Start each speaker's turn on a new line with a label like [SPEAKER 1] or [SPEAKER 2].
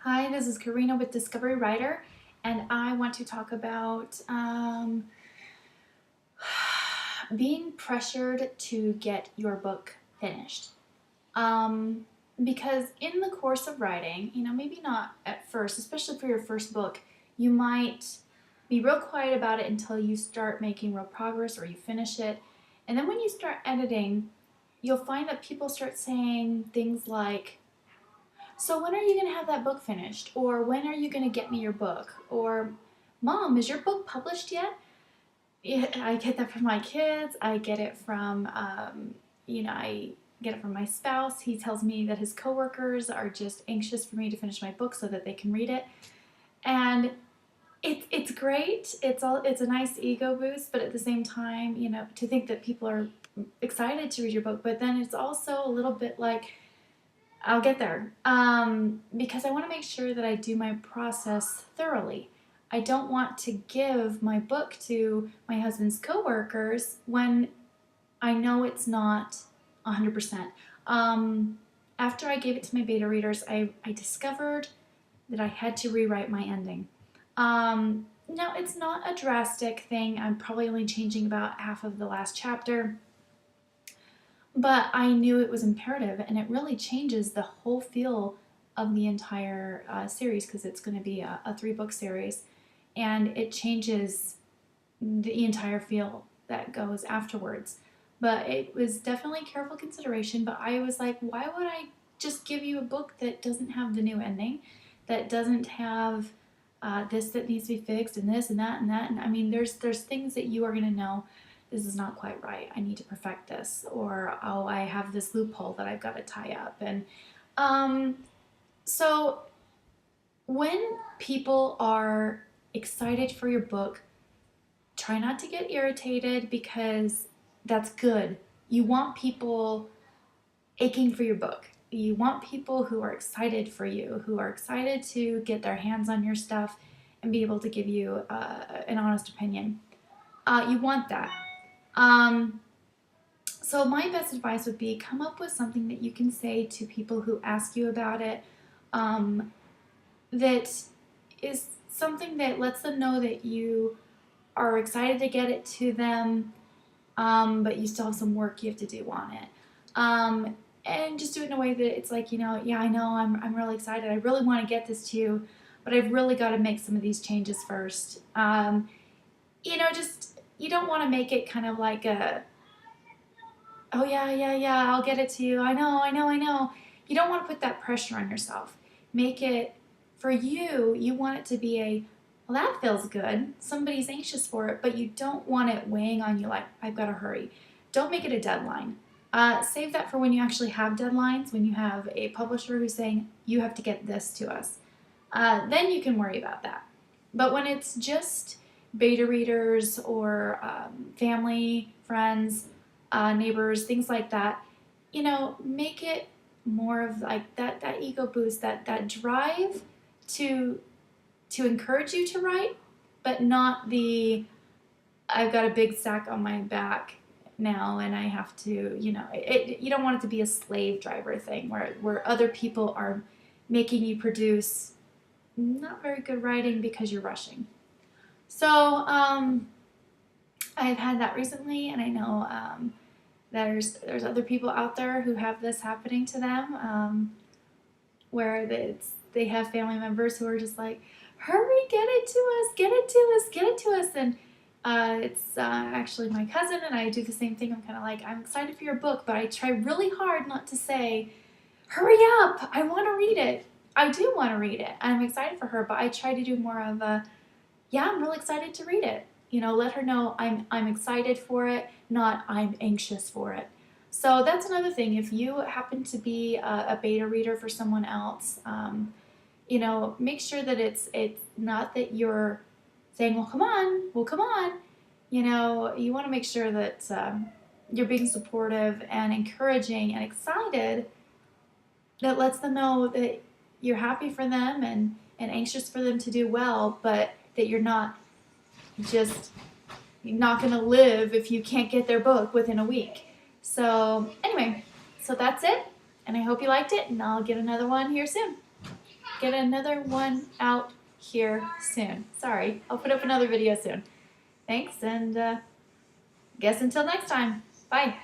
[SPEAKER 1] Hi, this is Karina with Discovery Writer, and I want to talk about being pressured to get your book finished. Um, because in the course of writing, maybe not at first, especially for your first book, you might be real quiet about it until you start making real progress or you finish it. And then when you start editing, you'll find that people start saying things like, so when are you going to have that book finished? Or when are you going to get me your book? Or, Mom, is your book published yet? Yeah, I get that from my kids. I get it from, I get it from my spouse. He tells me that his coworkers are just anxious for me to finish my book so that they can read it. And it's great. It's a nice ego boost, but at the same time, to think that people are excited to read your book, but then it's also a little bit like, I'll get there because I want to make sure that I do my process thoroughly. I don't want to give my book to my husband's coworkers when I know it's not 100%. After I gave it to my beta readers, I discovered that I had to rewrite my ending. Now, it's not a drastic thing. I'm probably only changing about half of the last chapter. But I knew it was imperative, and it really changes the whole feel of the entire series because it's going to be a 3-book series, and it changes the entire feel that goes afterwards. But it was definitely careful consideration, but I was like, why would I just give you a book that doesn't have the new ending, that doesn't have this that needs to be fixed, and this and that and that? And I mean, there's things that you are going to know this is not quite right. I need to perfect this, or oh, I have this loophole that I've got to tie up. And so when people are excited for your book, try not to get irritated because that's good. You want people aching for your book. You want people who are excited for you, who are excited to get their hands on your stuff and be able to give you an honest opinion. You want that. So my best advice would be come up with something that you can say to people who ask you about it that is something that lets them know that you are excited to get it to them, but you still have some work you have to do on it. And just do it in a way that it's like, yeah, I know, I'm really excited. I really want to get this to you, but I've really got to make some of these changes first. Just, you don't want to make it kind of like oh yeah, I'll get it to you. I know. You don't want to put that pressure on yourself. Make it, for you, you want it to be well, that feels good. Somebody's anxious for it, but you don't want it weighing on you like, I've got to hurry. Don't make it a deadline. Save that for when you actually have deadlines, when you have a publisher who's saying, you have to get this to us. Then you can worry about that. But when it's just beta readers or family, friends, neighbors, things like that, make it more of like that ego boost, that drive to encourage you to write, but not the I've got a big sack on my back now and I have to, you don't want it to be a slave driver thing where other people are making you produce not very good writing because you're rushing. So I've had that recently, and I know there's other people out there who have this happening to them, where they have family members who are just like, hurry, get it to us, and it's actually my cousin, and I do the same thing. I'm kind of like, I'm excited for your book, but I try really hard not to say, hurry up, I want to read it. I do want to read it, and I'm excited for her, but I try to do more of yeah, I'm really excited to read it. Let her know I'm excited for it, not I'm anxious for it. So that's another thing. If you happen to be a beta reader for someone else, make sure that it's not that you're saying, well, come on. You want to make sure that you're being supportive and encouraging and excited. That lets them know that you're happy for them and anxious for them to do well, but that you're not going to live if you can't get their book within a week. So anyway, so that's it, and I hope you liked it, and I'll get another one here soon. get another one out here soon. Sorry, I'll put up another video soon. Thanks, and guess until next time. Bye.